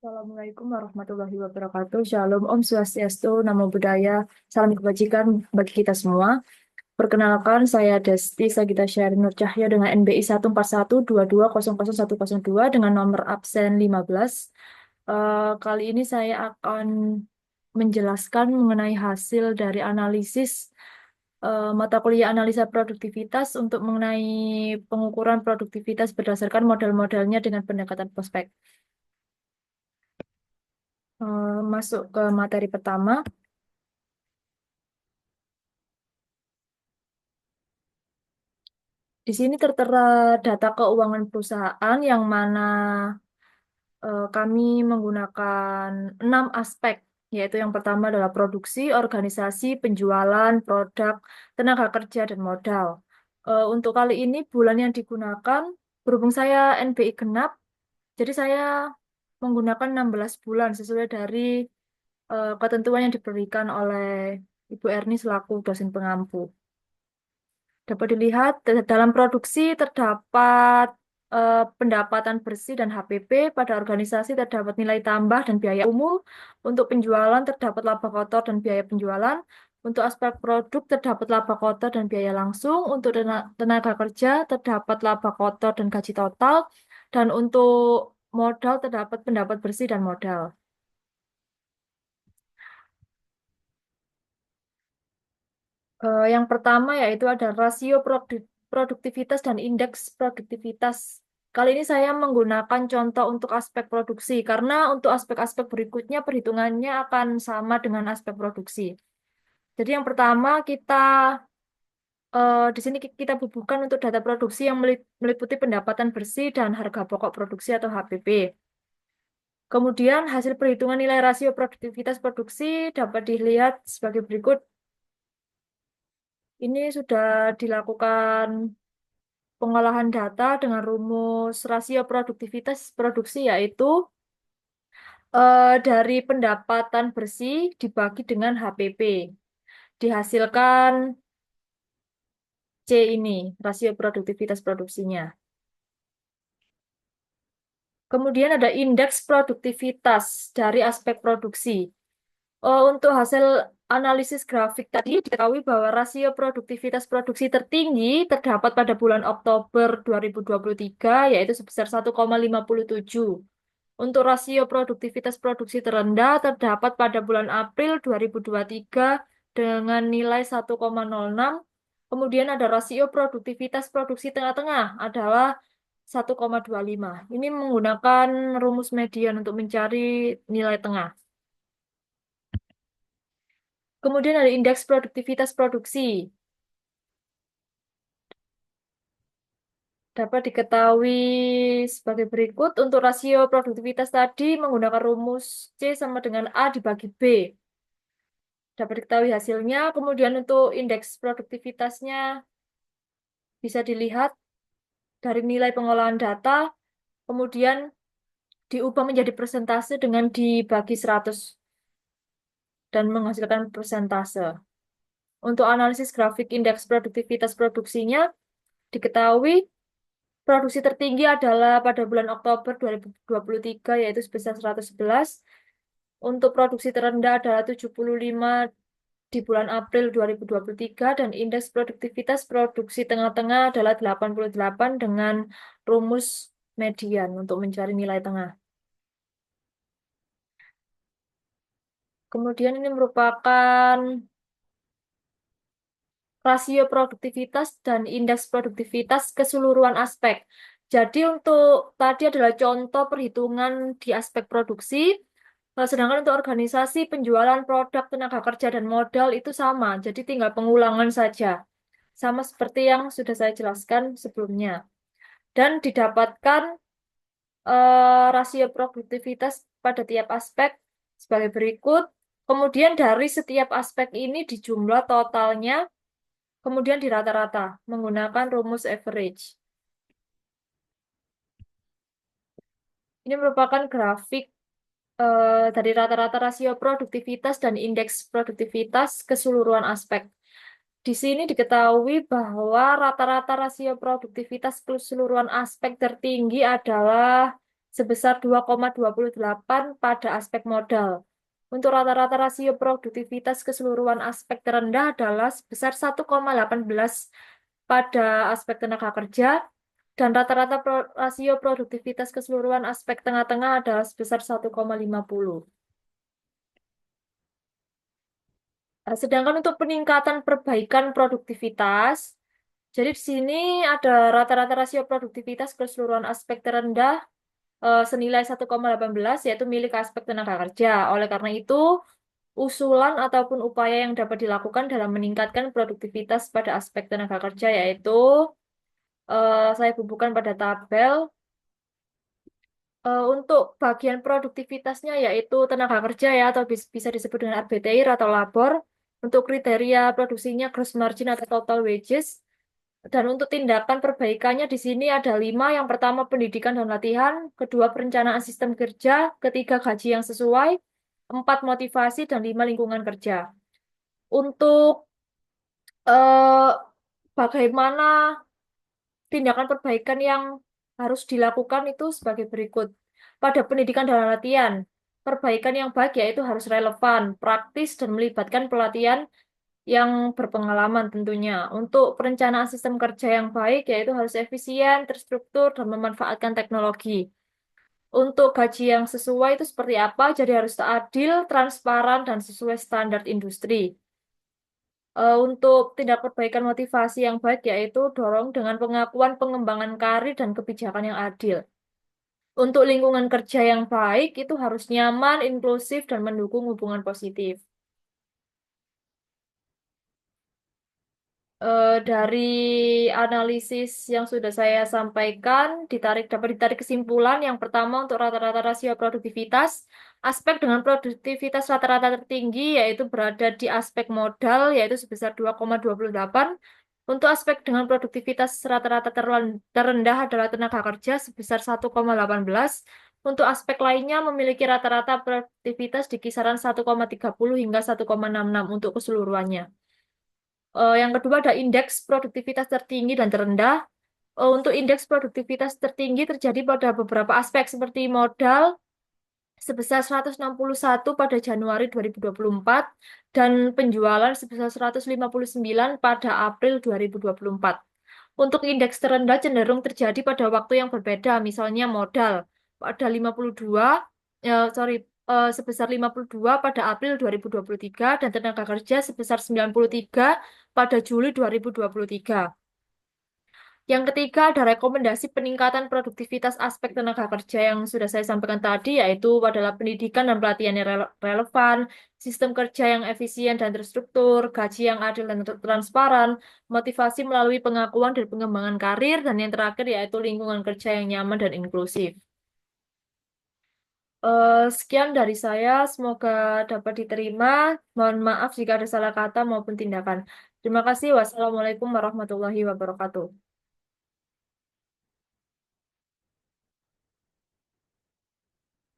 Assalamualaikum warahmatullahi wabarakatuh. Shalom, Om Swastiastu, Namo Buddhaya, salam kebajikan bagi kita semua. Perkenalkan, saya Desti Sagita Syahrini Nur Cahya dengan NBI 14122000102 dengan nomor absen 15. Kali ini saya akan menjelaskan mengenai hasil dari analisis mata kuliah analisa produktivitas untuk mengenai pengukuran produktivitas berdasarkan model-modelnya dengan pendekatan prospek. Masuk ke materi pertama. Di sini tertera data keuangan perusahaan yang mana kami menggunakan 6 aspek, yaitu yang pertama adalah produksi, organisasi, penjualan, produk, tenaga kerja, dan modal. Untuk kali ini bulan yang digunakan, berhubung saya NBI genap, jadi saya menggunakan 16 bulan sesuai dari ketentuan yang diberikan oleh Ibu Erni selaku dosen pengampu. Dapat dilihat dalam produksi terdapat pendapatan bersih dan HPP, pada organisasi terdapat nilai tambah dan biaya umum, untuk penjualan terdapat laba kotor dan biaya penjualan, untuk aspek produk terdapat laba kotor dan biaya langsung, untuk tenaga kerja terdapat laba kotor dan gaji total, dan untuk modal terdapat pendapat bersih dan modal. Yang pertama yaitu ada rasio produktivitas dan indeks produktivitas. Kali ini saya menggunakan contoh untuk aspek produksi karena untuk aspek-aspek berikutnya perhitungannya akan sama dengan aspek produksi. Jadi yang pertama di sini kita bubuhkan untuk data produksi yang meliputi pendapatan bersih dan harga pokok produksi atau HPP. Kemudian hasil perhitungan nilai rasio produktivitas produksi dapat dilihat sebagai berikut. Ini sudah dilakukan pengolahan data dengan rumus rasio produktivitas produksi, yaitu dari pendapatan bersih dibagi dengan HPP. Dihasilkan C ini, rasio produktivitas produksinya. Kemudian ada indeks produktivitas dari aspek produksi. Untuk hasil analisis grafik tadi diketahui bahwa rasio produktivitas produksi tertinggi terdapat pada bulan Oktober 2023, yaitu sebesar 1,57. Untuk rasio produktivitas produksi terendah terdapat pada bulan April 2023 dengan nilai 1,06. Kemudian ada rasio produktivitas produksi tengah-tengah adalah 1,25. Ini menggunakan rumus median untuk mencari nilai tengah. Kemudian ada indeks produktivitas produksi. Dapat diketahui sebagai berikut. Untuk rasio produktivitas tadi menggunakan rumus C sama dengan A dibagi B. Dapat diketahui hasilnya. Kemudian untuk indeks produktivitasnya bisa dilihat dari nilai pengolahan data, kemudian diubah menjadi persentase dengan dibagi 100 dan menghasilkan persentase. Untuk analisis grafik indeks produktivitas produksinya, diketahui produksi tertinggi adalah pada bulan Oktober 2023, yaitu sebesar 111. Untuk produksi terendah adalah 75 di bulan April 2023, dan indeks produktivitas produksi tengah-tengah adalah 88 dengan rumus median untuk mencari nilai tengah. Kemudian ini merupakan rasio produktivitas dan indeks produktivitas keseluruhan aspek. Jadi untuk tadi adalah contoh perhitungan di aspek produksi, sedangkan untuk organisasi, penjualan produk, tenaga kerja, dan modal itu sama. Jadi tinggal pengulangan saja. Sama seperti yang sudah saya jelaskan sebelumnya. Dan didapatkan rasio produktivitas pada tiap aspek sebagai berikut. Kemudian dari setiap aspek ini dijumlah totalnya, kemudian dirata-rata menggunakan rumus average. Ini merupakan grafik dari rata-rata rasio produktivitas dan indeks produktivitas keseluruhan aspek. Di sini diketahui bahwa rata-rata rasio produktivitas keseluruhan aspek tertinggi adalah sebesar 2,28 pada aspek modal. Untuk rata-rata rasio produktivitas keseluruhan aspek terendah adalah sebesar 1,18 pada aspek tenaga kerja, dan rata-rata rasio produktivitas keseluruhan aspek tengah-tengah adalah sebesar 1,50. Sedangkan untuk peningkatan perbaikan produktivitas, jadi di sini ada rata-rata rasio produktivitas keseluruhan aspek terendah senilai 1,18 yaitu milik aspek tenaga kerja. Oleh karena itu, usulan ataupun upaya yang dapat dilakukan dalam meningkatkan produktivitas pada aspek tenaga kerja yaitu saya bubuhkan pada tabel. Untuk bagian produktivitasnya yaitu tenaga kerja ya atau bisa disebut dengan RBTI atau labor. Untuk kriteria produksinya gross margin atau total wages. Dan untuk tindakan perbaikannya di sini ada 5. Yang pertama pendidikan dan latihan, kedua perencanaan sistem kerja, ketiga gaji yang sesuai, 4 motivasi, dan 5 lingkungan kerja. Untuk eh, bagaimana tindakan perbaikan yang harus dilakukan itu sebagai berikut. Pada pendidikan dan latihan, perbaikan yang baik yaitu harus relevan, praktis, dan melibatkan pelatihan yang berpengalaman tentunya. Untuk perencanaan sistem kerja yang baik yaitu harus efisien, terstruktur, dan memanfaatkan teknologi. Untuk gaji yang sesuai itu seperti apa? Jadi harus adil, transparan, dan sesuai standar industri. Untuk tindak perbaikan motivasi yang baik yaitu dorong dengan pengakuan pengembangan karir dan kebijakan yang adil. Untuk lingkungan kerja yang baik itu harus nyaman, inklusif, dan mendukung hubungan positif. Dari analisis yang sudah saya sampaikan, dapat ditarik kesimpulan yang pertama untuk rata-rata rasio produktivitas, aspek dengan produktivitas rata-rata tertinggi yaitu berada di aspek modal yaitu sebesar 2,28. Untuk aspek dengan produktivitas rata-rata terendah adalah tenaga kerja sebesar 1,18. Untuk aspek lainnya memiliki rata-rata produktivitas di kisaran 1,30 hingga 1,66 untuk keseluruhannya. Yang kedua ada indeks produktivitas tertinggi dan terendah. Untuk indeks produktivitas tertinggi terjadi pada beberapa aspek seperti modal sebesar 161 pada Januari 2024 dan penjualan sebesar 159 pada April 2024. Untuk indeks terendah cenderung terjadi pada waktu yang berbeda, misalnya modal pada 52, sebesar 52 pada April 2023 dan tenaga kerja sebesar 93 pada Juli 2023. Yang ketiga ada rekomendasi peningkatan produktivitas aspek tenaga kerja yang sudah saya sampaikan tadi, yaitu adalah pendidikan dan pelatihan yang relevan, sistem kerja yang efisien dan terstruktur, gaji yang adil dan transparan, motivasi melalui pengakuan dan pengembangan karir, dan yang terakhir yaitu lingkungan kerja yang nyaman dan inklusif. Sekian dari saya, semoga dapat diterima. Mohon maaf jika ada salah kata maupun tindakan. Terima kasih. Wassalamualaikum warahmatullahi wabarakatuh.